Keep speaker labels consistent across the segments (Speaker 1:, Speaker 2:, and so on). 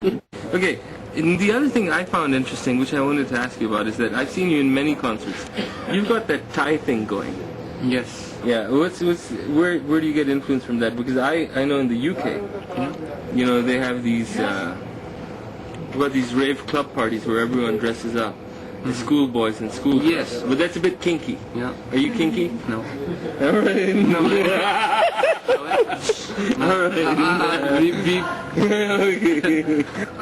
Speaker 1: Okay, and the other thing I found interesting, which I wanted to ask you about, is that I've seen you in many concerts. You've got that Thai thing going.
Speaker 2: Yes.
Speaker 1: Yeah. Where do you get influence from that? Because I know in the UK, you know, they have these these rave club parties where everyone dresses up. The schoolboys and school.
Speaker 2: Yes.
Speaker 1: But that's a bit kinky.
Speaker 2: Yeah.
Speaker 1: Are you kinky?
Speaker 2: No.
Speaker 1: Alright. No.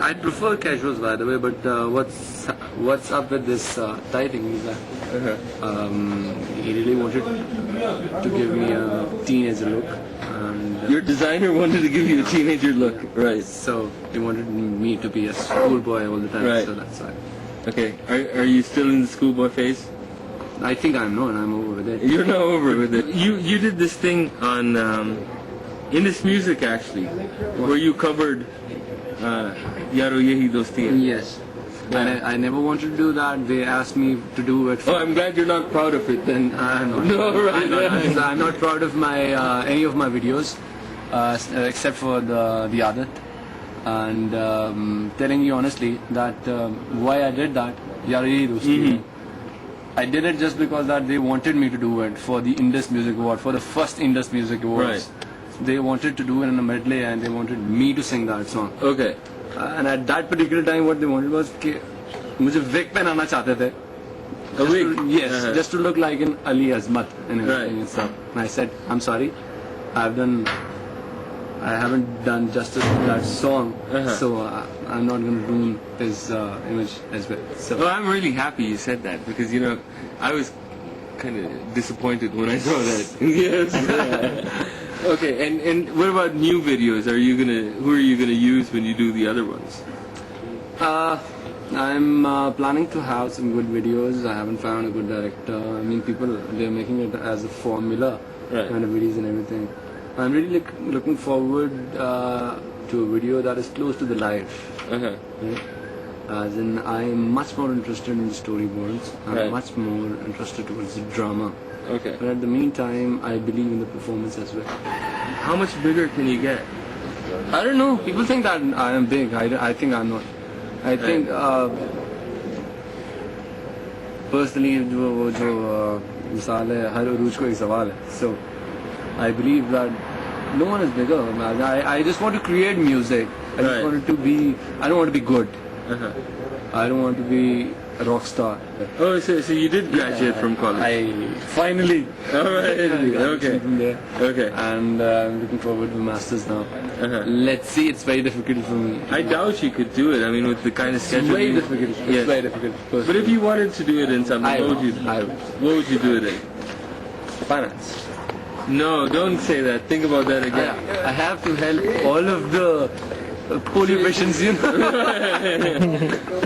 Speaker 2: I prefer casuals, by the way, but what's up with this Thai thing is that he really wanted to give me a teenager look. And
Speaker 1: Your designer wanted to give you a teenager look. Right.
Speaker 2: so he wanted me to be a schoolboy all the time,
Speaker 1: Right.
Speaker 2: so that's why.
Speaker 1: Okay. Are you still in the schoolboy phase?
Speaker 2: I think I'm not, I'm over with it.
Speaker 1: You're not over with it. You did this thing on in this music actually, where you covered Yaro Yehi Dosti Hai.
Speaker 2: Yes. And I never wanted to do that. They asked me to do it.
Speaker 1: Oh, I'm glad you're not proud of it then.
Speaker 2: I'm not.
Speaker 1: No, right.
Speaker 2: I'm not proud of my any of my videos, except for the Adat. And telling you honestly that why I did that, Yari Dosti. I did it just because that they wanted me to do it for the Indus Music Award, for the first Indus Music Awards.
Speaker 1: Right.
Speaker 2: They wanted to do it in a medley and they wanted me to sing that song.
Speaker 1: Okay.
Speaker 2: And at that particular time, what they wanted was कि मुझे wig पहनाना चाहते थे.
Speaker 1: A wig?
Speaker 2: Yes, just to look like an Ali Azmat and everything
Speaker 1: Right.
Speaker 2: and stuff. And I said, I'm sorry, I haven't done justice to that song, so I'm not going to ruin his image as well. So
Speaker 1: Well, I'm really happy you said that because you know I was kind of disappointed when I saw that. Yes. Okay, and what about new videos? Who are you gonna use when you do the other ones?
Speaker 2: I'm planning to have some good videos. I haven't found a good director. I mean, they're making it as a formula kind of videos and everything. I'm really looking forward to a video that is close to the life. Right? As in, I'm much more interested in the storyboards. I'm much more interested towards the drama.
Speaker 1: Okay.
Speaker 2: But at the meantime, I believe in the performance as well.
Speaker 1: How much bigger can you get?
Speaker 2: I don't know. People think that I am big. I think I'm not. I think personally, जो मिसाल है हर उरूज को एक सवाल है. So I believe that no one is bigger. I just want to create music. I just want it to be. I don't want to be good. I don't want to be a rock star.
Speaker 1: Oh, so you did graduate from college?
Speaker 2: I finally.
Speaker 1: All right. Okay.
Speaker 2: From there.
Speaker 1: Okay.
Speaker 2: And I'm looking forward to masters now. Let's see. It's very difficult for me.
Speaker 1: I doubt you could do it. I mean, with the kind of schedule.
Speaker 2: It's very difficult. It's very difficult.
Speaker 1: But if you wanted to do it in something,
Speaker 2: I
Speaker 1: what would you do it in?
Speaker 2: Finance.
Speaker 1: No, don't say that. Think about that again.
Speaker 2: I have to help all of the polio patients, you know.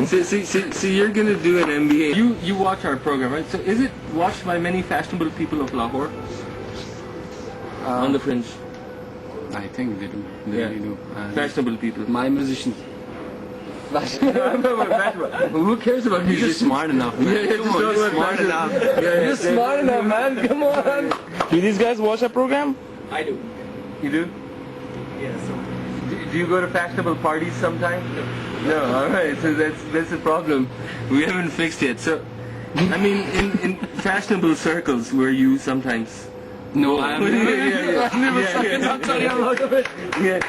Speaker 1: So you're gonna do an MBA. You watch our program, right? So is it watched by many fashionable people of Lahore? On the fringe.
Speaker 2: I think they do. They really do.
Speaker 1: Fashionable people.
Speaker 2: My musicians.
Speaker 1: Who cares about
Speaker 2: You're
Speaker 1: musicians?
Speaker 2: smart enough, man.
Speaker 1: Yeah,
Speaker 2: Come on, you're smart enough. You're smart enough, man. Come on.
Speaker 3: Do these guys watch our program?
Speaker 2: I do.
Speaker 1: You do?
Speaker 2: Yeah, so.
Speaker 1: Do you go to fashionable parties sometime? No. All right. So that's the problem. We haven't fixed it. So, I mean, in fashionable circles, where you sometimes.
Speaker 2: No, I am never.
Speaker 1: I'm sorry, I'm out of it. Yeah.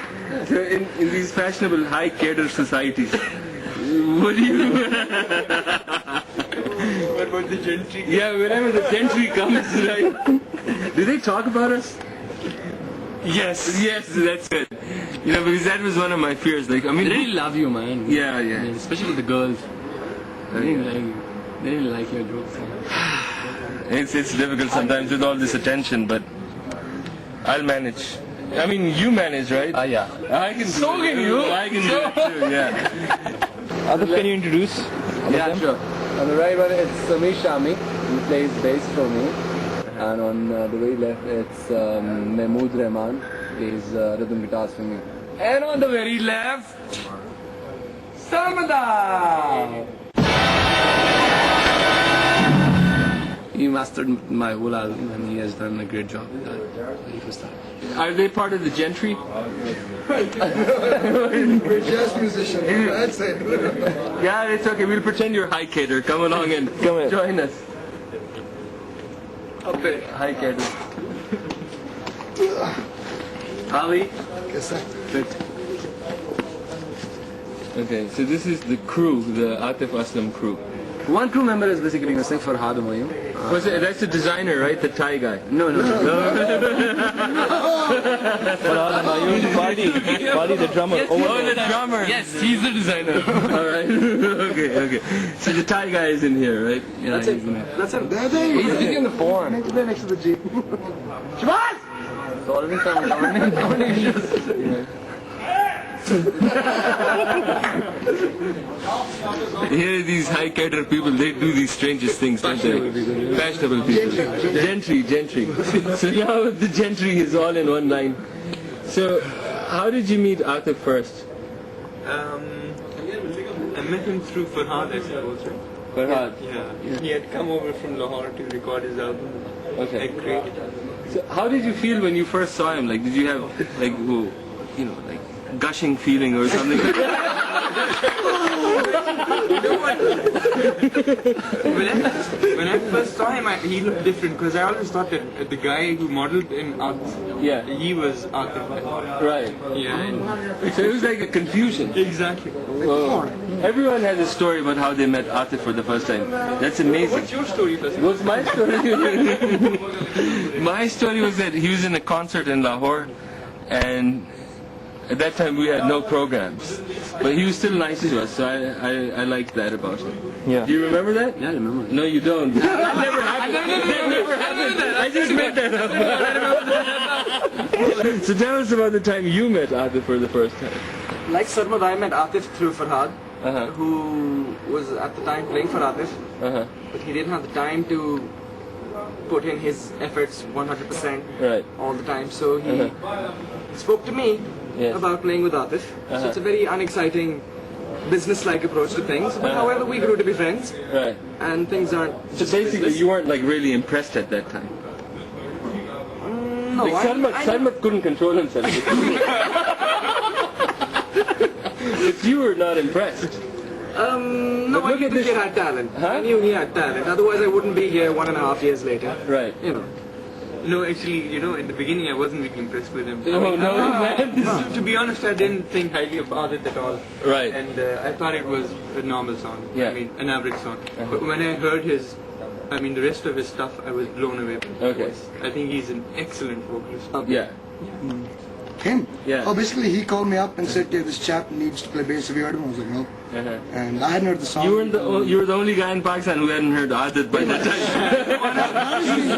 Speaker 1: So in these fashionable high cater societies, what do you?
Speaker 2: What about the gentry?
Speaker 1: Yeah, whenever the gentry comes, like, do they talk about us?
Speaker 2: Yes.
Speaker 1: Yes, that's good. You know, because that was one of my fears. Like, I mean,
Speaker 2: They really love you, man.
Speaker 1: Yeah.
Speaker 2: Especially the girls. They really like your jokes.
Speaker 1: It's difficult sometimes with all this attention, but I'll manage. I mean, you manage, right?
Speaker 2: Yeah.
Speaker 1: I can. So can you. I can do it too. Yeah.
Speaker 3: Atif, can you introduce?
Speaker 2: Yeah, sure. On the right one, it's Samir Shami, who plays bass for me. And on the very left, it's Mahmood Rahman, plays rhythm guitars for me. And on the very left, Samada! He remastered my whole album, and he has done a great job with that. He was that.
Speaker 1: Are they part of the gentry?
Speaker 4: We're jazz musicians. That's it.
Speaker 1: Yeah, it's okay. We'll pretend you're High Cater. Come along and join us. Okay, High Cater. Ali?
Speaker 4: Yes, sir.
Speaker 1: Okay, so this is the crew, the Atif Aslam crew.
Speaker 2: One crew member is basically missing, Farhad Humayun.
Speaker 1: That's the designer, right? The Thai guy.
Speaker 2: No.
Speaker 3: Buddy, the drummer.
Speaker 1: Oh, the drummer. Yes, he's the designer. All right. Okay. So the Thai guy is in here, right?
Speaker 2: Yeah, that's it. That's it.
Speaker 4: He's
Speaker 2: in the porn.
Speaker 4: next to the Jeep.
Speaker 2: Shabazz! Solving some issues.
Speaker 1: Here, these High Cater people, they do these strangest things, don't they? Fashionable people. Gentry. So now the gentry is all in one line. So, how did you meet Atif first?
Speaker 5: I met him through Farhad, I suppose, right?
Speaker 1: Farhad.
Speaker 5: Yeah. He had come over from Lahore to record his album.
Speaker 1: Okay.
Speaker 5: Great.
Speaker 1: So, how did you feel when you first saw him? Like, did you have, like, like, gushing feeling or something?
Speaker 5: You know what? when I first saw him, he looked different because I always thought that the guy who modeled in Atif, he was Atif.
Speaker 1: Right.
Speaker 5: Yeah.
Speaker 1: So it was like a confusion.
Speaker 5: Exactly.
Speaker 1: Whoa. Everyone has a story about how they met Atif for the first time. That's amazing.
Speaker 5: What's your story, first?
Speaker 1: What's my story? My story was that he was in a concert in Lahore, and at that time we had no programs, but he was still nice to us, so I liked that about him.
Speaker 3: Yeah.
Speaker 1: Do you remember that?
Speaker 2: Yeah, I remember.
Speaker 1: No, you don't. That never happened. That never happened. I just made that up. So tell us about the time you met Atif for the first time.
Speaker 6: Like Sarmad, I met Atif through Farhad, who was at the time playing for Atif, but he didn't have the time to put in his efforts 100% all the time. So he spoke to me about playing with Atif. So it's a very unexciting, business-like approach to things. But however, we grew to be friends, and things aren't.
Speaker 1: So basically, you weren't like really impressed at that time.
Speaker 6: No,
Speaker 1: like Salmat couldn't control himself. But you were not impressed.
Speaker 6: No, I knew the kid had talent. I knew he had talent. Otherwise, I wouldn't be here 1.5 years later.
Speaker 1: Right.
Speaker 5: No, actually, in the beginning I wasn't really impressed with him.
Speaker 1: Man.
Speaker 5: To be honest, I didn't think highly about it at all.
Speaker 1: Right.
Speaker 5: And I thought it was a normal song.
Speaker 1: Yeah.
Speaker 5: I mean, an average song. But when I heard the rest of his stuff, I was blown away by his voice. I think he's an excellent vocalist.
Speaker 1: Yeah.
Speaker 4: Him?
Speaker 1: Yeah.
Speaker 4: Oh, basically he called me up and said, "Hey, this chap needs to play bass. Have you heard him?" I was like, "No." And I hadn't heard the song.
Speaker 1: You were the only guy in Pakistan who hadn't heard Atif by that time.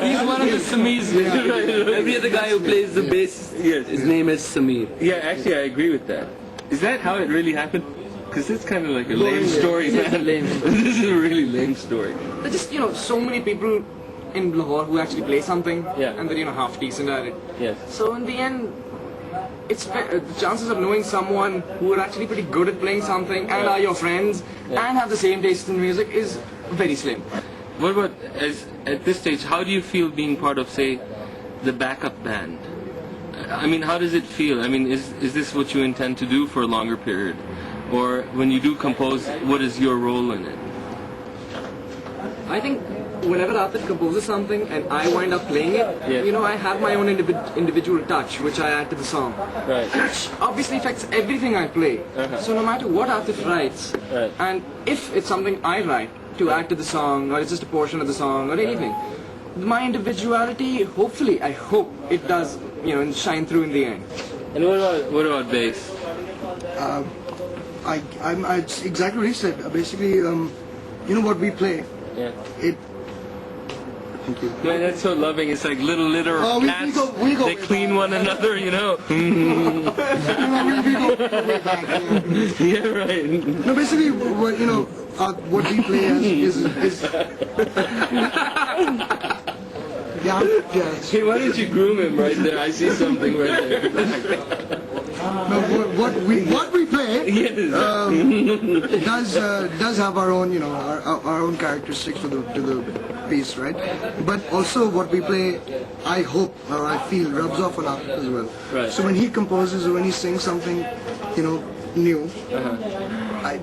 Speaker 2: He's one of the Sameers. Every other guy who plays the bass, his name is Sameer.
Speaker 1: Yeah, actually I agree with that. Is that how it really happened? Because it's kind of like a lame story, man. This is a really lame story.
Speaker 6: There's just, so many people in Lahore who actually play something, and they're, half decent at it.
Speaker 1: Yes.
Speaker 6: So in the end, the chances of knowing someone who are actually pretty good at playing something and are your friends and have the same taste in music is very slim.
Speaker 1: What about, at this stage, how do you feel being part of, say, the backup band? I mean, how does it feel? I mean, is this what you intend to do for a longer period? Or when you do compose, what is your role in it?
Speaker 6: I think whenever Atif composes something and I wind up playing it, I have my own individual touch which I add to the song.
Speaker 1: Right.
Speaker 6: Which obviously affects everything I play. So no matter what Atif writes, and if it's something I write to add to the song, or it's just a portion of the song, or anything, my individuality, hopefully, I hope it does, shine through in the end.
Speaker 1: And what about bass?
Speaker 4: I exactly what he said. Basically, what we play.
Speaker 1: Yeah.
Speaker 4: Thank you.
Speaker 1: Man, that's so loving. It's like little litter of cats.
Speaker 4: We go
Speaker 1: they clean one another,
Speaker 4: we go way back.
Speaker 1: Yeah, right.
Speaker 4: No, basically, what we play is yeah.
Speaker 1: Hey, why don't you groom him right there? I see something right there.
Speaker 4: No, what we play does have our own, our own characteristics to the piece, right? But also what we play, I hope or I feel rubs off on Atif as well.
Speaker 1: Right.
Speaker 4: So when he composes or when he sings something, new, I